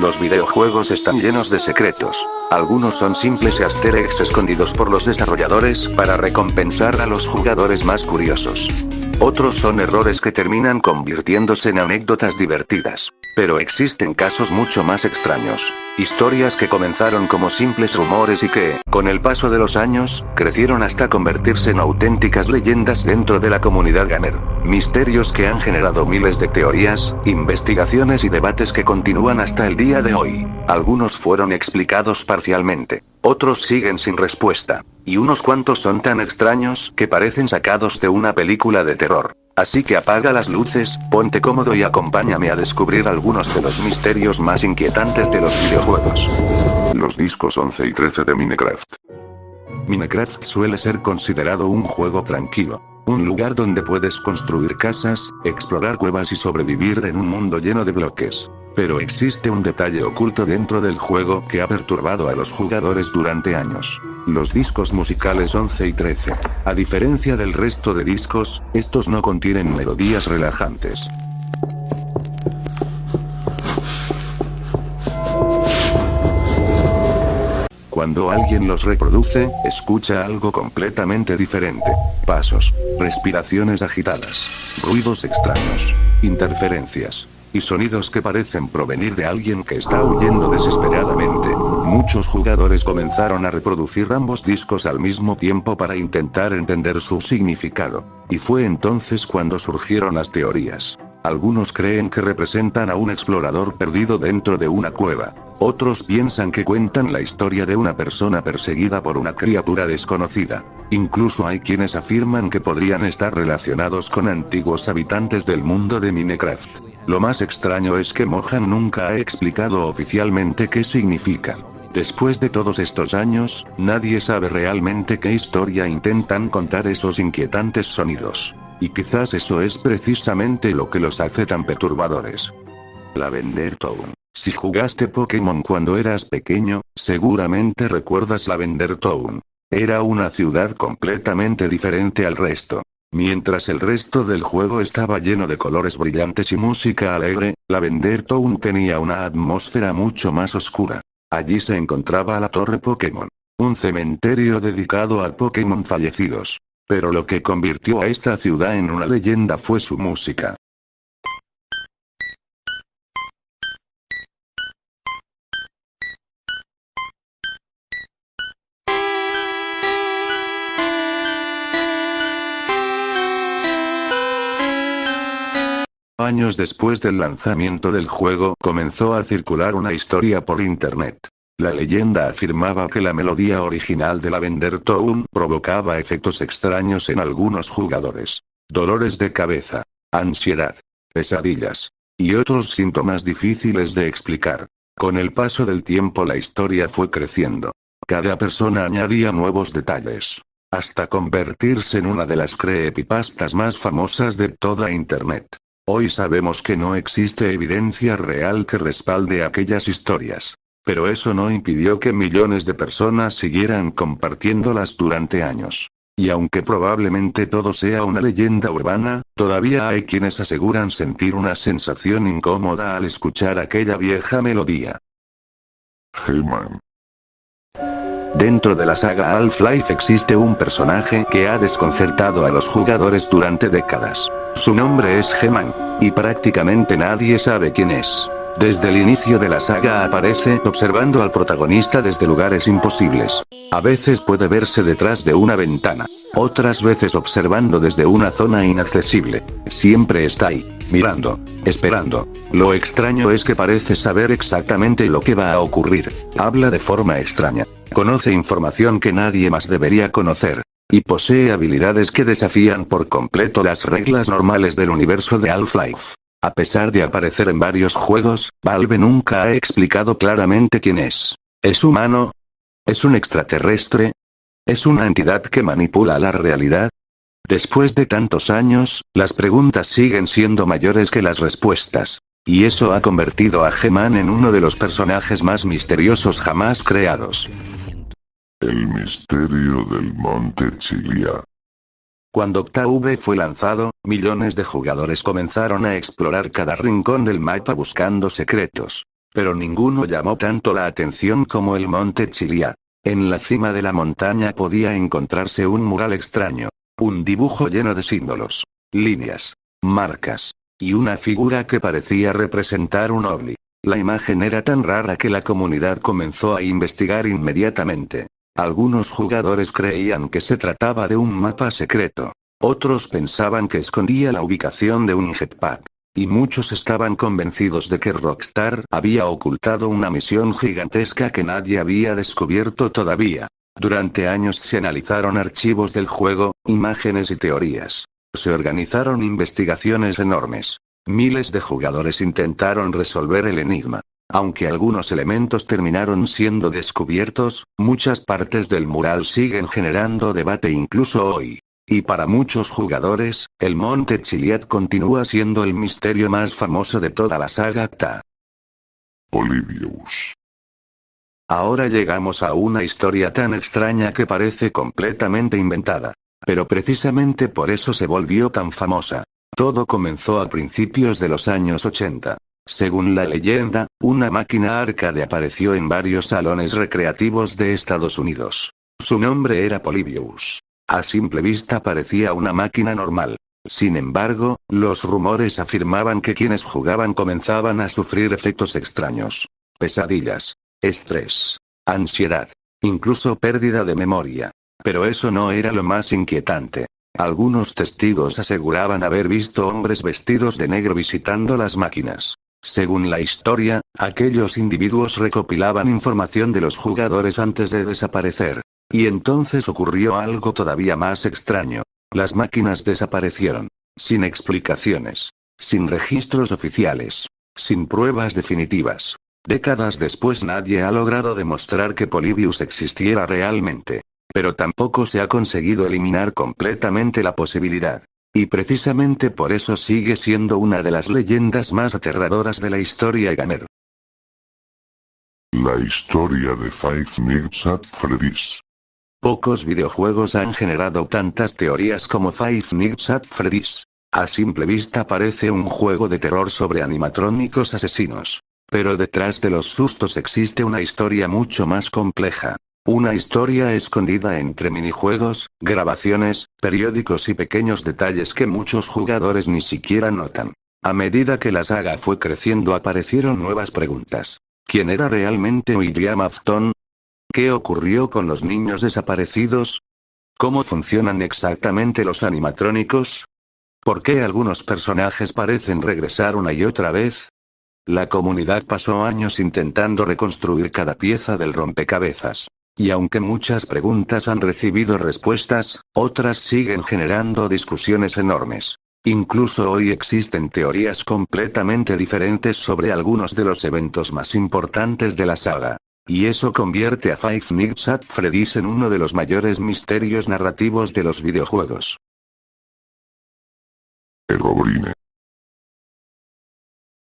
Los videojuegos están llenos de secretos. Algunos son simples easter eggs escondidos por los desarrolladores para recompensar a los jugadores más curiosos. Otros son errores que terminan convirtiéndose en anécdotas divertidas. Pero existen casos mucho más extraños. Historias que comenzaron como simples rumores y que, con el paso de los años, crecieron hasta convertirse en auténticas leyendas dentro de la comunidad gamer. Misterios que han generado miles de teorías, investigaciones y debates que continúan hasta el día de hoy. Algunos fueron explicados parcialmente. Otros siguen sin respuesta. Y unos cuantos son tan extraños que parecen sacados de una película de terror. Así que apaga las luces, ponte cómodo y acompáñame a descubrir algunos de los misterios más inquietantes de los videojuegos. Los discos 11 y 13 de Minecraft. Minecraft suele ser considerado un juego tranquilo. Un lugar donde puedes construir casas, explorar cuevas y sobrevivir en un mundo lleno de bloques. Pero existe un detalle oculto dentro del juego que ha perturbado a los jugadores durante años. Los discos musicales 11 y 13. A diferencia del resto de discos, estos no contienen melodías relajantes. Cuando alguien los reproduce, escucha algo completamente diferente. Pasos, respiraciones agitadas, ruidos extraños, interferencias, y sonidos que parecen provenir de alguien que está huyendo desesperadamente. Muchos jugadores comenzaron a reproducir ambos discos al mismo tiempo para intentar entender su significado. Y fue entonces cuando surgieron las teorías. Algunos creen que representan a un explorador perdido dentro de una cueva. Otros piensan que cuentan la historia de una persona perseguida por una criatura desconocida. Incluso hay quienes afirman que podrían estar relacionados con antiguos habitantes del mundo de Minecraft. Lo más extraño es que Mojang nunca ha explicado oficialmente qué significan. Después de todos estos años, nadie sabe realmente qué historia intentan contar esos inquietantes sonidos. Y quizás eso es precisamente lo que los hace tan perturbadores. Lavender Town. Si jugaste Pokémon cuando eras pequeño, seguramente recuerdas Lavender Town. Era una ciudad completamente diferente al resto. Mientras el resto del juego estaba lleno de colores brillantes y música alegre, Lavender Town tenía una atmósfera mucho más oscura. Allí se encontraba la Torre Pokémon, un cementerio dedicado a Pokémon fallecidos. Pero lo que convirtió a esta ciudad en una leyenda fue su música. Años después del lanzamiento del juego, comenzó a circular una historia por internet. La leyenda afirmaba que la melodía original de Lavender Town provocaba efectos extraños en algunos jugadores. Dolores de cabeza, ansiedad, pesadillas, y otros síntomas difíciles de explicar. Con el paso del tiempo la historia fue creciendo. Cada persona añadía nuevos detalles, hasta convertirse en una de las creepypastas más famosas de toda internet. Hoy sabemos que no existe evidencia real que respalde aquellas historias. Pero eso no impidió que millones de personas siguieran compartiéndolas durante años. Y aunque probablemente todo sea una leyenda urbana, todavía hay quienes aseguran sentir una sensación incómoda al escuchar aquella vieja melodía. He-Man. Dentro de la saga Half-Life existe un personaje que ha desconcertado a los jugadores durante décadas. Su nombre es He-Man, y prácticamente nadie sabe quién es. Desde el inicio de la saga aparece observando al protagonista desde lugares imposibles. A veces puede verse detrás de una ventana. Otras veces observando desde una zona inaccesible. Siempre está ahí, mirando, esperando. Lo extraño es que parece saber exactamente lo que va a ocurrir. Habla de forma extraña. Conoce información que nadie más debería conocer. Y posee habilidades que desafían por completo las reglas normales del universo de Half-Life. A pesar de aparecer en varios juegos, Valve nunca ha explicado claramente quién es. ¿Es humano? ¿Es un extraterrestre? ¿Es una entidad que manipula la realidad? Después de tantos años, las preguntas siguen siendo mayores que las respuestas. Y eso ha convertido a He-Man en uno de los personajes más misteriosos jamás creados. El misterio del Monte Chilia. Cuando Octave fue lanzado, millones de jugadores comenzaron a explorar cada rincón del mapa buscando secretos. Pero ninguno llamó tanto la atención como el monte Chiliad. En la cima de la montaña podía encontrarse un mural extraño. Un dibujo lleno de símbolos, líneas, marcas, y una figura que parecía representar un ovni. La imagen era tan rara que la comunidad comenzó a investigar inmediatamente. Algunos jugadores creían que se trataba de un mapa secreto. Otros pensaban que escondía la ubicación de un jetpack. Y muchos estaban convencidos de que Rockstar había ocultado una misión gigantesca que nadie había descubierto todavía. Durante años se analizaron archivos del juego, imágenes y teorías. Se organizaron investigaciones enormes. Miles de jugadores intentaron resolver el enigma. Aunque algunos elementos terminaron siendo descubiertos, muchas partes del mural siguen generando debate incluso hoy. Y para muchos jugadores, el monte Chiliad continúa siendo el misterio más famoso de toda la saga ACTA. Polybius. Ahora llegamos a una historia tan extraña que parece completamente inventada. Pero precisamente por eso se volvió tan famosa. Todo comenzó a principios de los años 80. Según la leyenda, una máquina arcade apareció en varios salones recreativos de Estados Unidos. Su nombre era Polybius. A simple vista parecía una máquina normal. Sin embargo, los rumores afirmaban que quienes jugaban comenzaban a sufrir efectos extraños. Pesadillas, estrés, ansiedad, incluso pérdida de memoria. Pero eso no era lo más inquietante. Algunos testigos aseguraban haber visto hombres vestidos de negro visitando las máquinas. Según la historia, aquellos individuos recopilaban información de los jugadores antes de desaparecer. Y entonces ocurrió algo todavía más extraño. Las máquinas desaparecieron. Sin explicaciones. Sin registros oficiales. Sin pruebas definitivas. Décadas después nadie ha logrado demostrar que Polybius existiera realmente. Pero tampoco se ha conseguido eliminar completamente la posibilidad. Y precisamente por eso sigue siendo una de las leyendas más aterradoras de la historia gamer. La historia de Five Nights at Freddy's. Pocos videojuegos han generado tantas teorías como Five Nights at Freddy's. A simple vista parece un juego de terror sobre animatrónicos asesinos. Pero detrás de los sustos existe una historia mucho más compleja. Una historia escondida entre minijuegos, grabaciones, periódicos y pequeños detalles que muchos jugadores ni siquiera notan. A medida que la saga fue creciendo aparecieron nuevas preguntas. ¿Quién era realmente William Afton? ¿Qué ocurrió con los niños desaparecidos? ¿Cómo funcionan exactamente los animatrónicos? ¿Por qué algunos personajes parecen regresar una y otra vez? La comunidad pasó años intentando reconstruir cada pieza del rompecabezas. Y aunque muchas preguntas han recibido respuestas, otras siguen generando discusiones enormes. Incluso hoy existen teorías completamente diferentes sobre algunos de los eventos más importantes de la saga. Y eso convierte a Five Nights at Freddy's en uno de los mayores misterios narrativos de los videojuegos. Herobrine.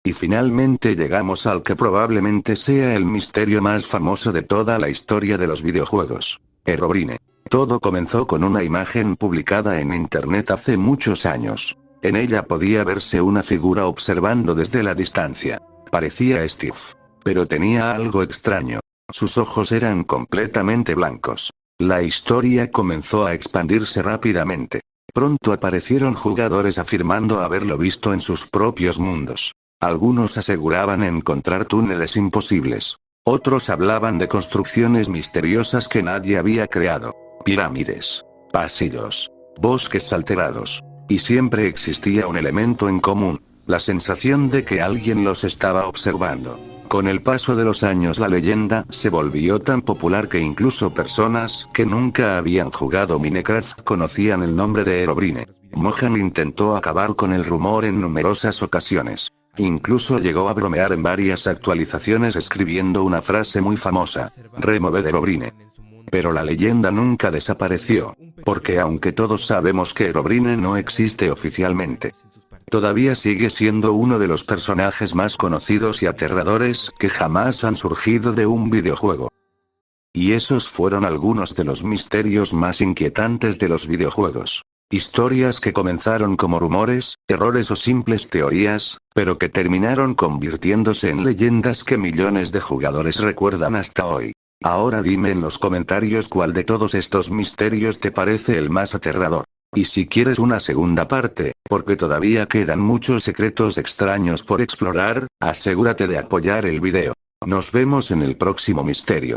Y finalmente llegamos al que probablemente sea el misterio más famoso de toda la historia de los videojuegos. Herobrine. Todo comenzó con una imagen publicada en internet hace muchos años. En ella podía verse una figura observando desde la distancia. Parecía Steve. Pero tenía algo extraño. Sus ojos eran completamente blancos. La historia comenzó a expandirse rápidamente. Pronto aparecieron jugadores afirmando haberlo visto en sus propios mundos. Algunos aseguraban encontrar túneles imposibles. Otros hablaban de construcciones misteriosas que nadie había creado. Pirámides. Pasillos. Bosques alterados. Y siempre existía un elemento en común. La sensación de que alguien los estaba observando. Con el paso de los años la leyenda se volvió tan popular que incluso personas que nunca habían jugado Minecraft conocían el nombre de Herobrine. Mohan intentó acabar con el rumor en numerosas ocasiones. Incluso llegó a bromear en varias actualizaciones escribiendo una frase muy famosa: "Removed Herobrine". Pero la leyenda nunca desapareció, porque aunque todos sabemos que Herobrine no existe oficialmente, todavía sigue siendo uno de los personajes más conocidos y aterradores que jamás han surgido de un videojuego. Y esos fueron algunos de los misterios más inquietantes de los videojuegos. Historias que comenzaron como rumores, errores o simples teorías, pero que terminaron convirtiéndose en leyendas que millones de jugadores recuerdan hasta hoy. Ahora dime en los comentarios cuál de todos estos misterios te parece el más aterrador. Y si quieres una segunda parte, porque todavía quedan muchos secretos extraños por explorar, asegúrate de apoyar el video. Nos vemos en el próximo misterio.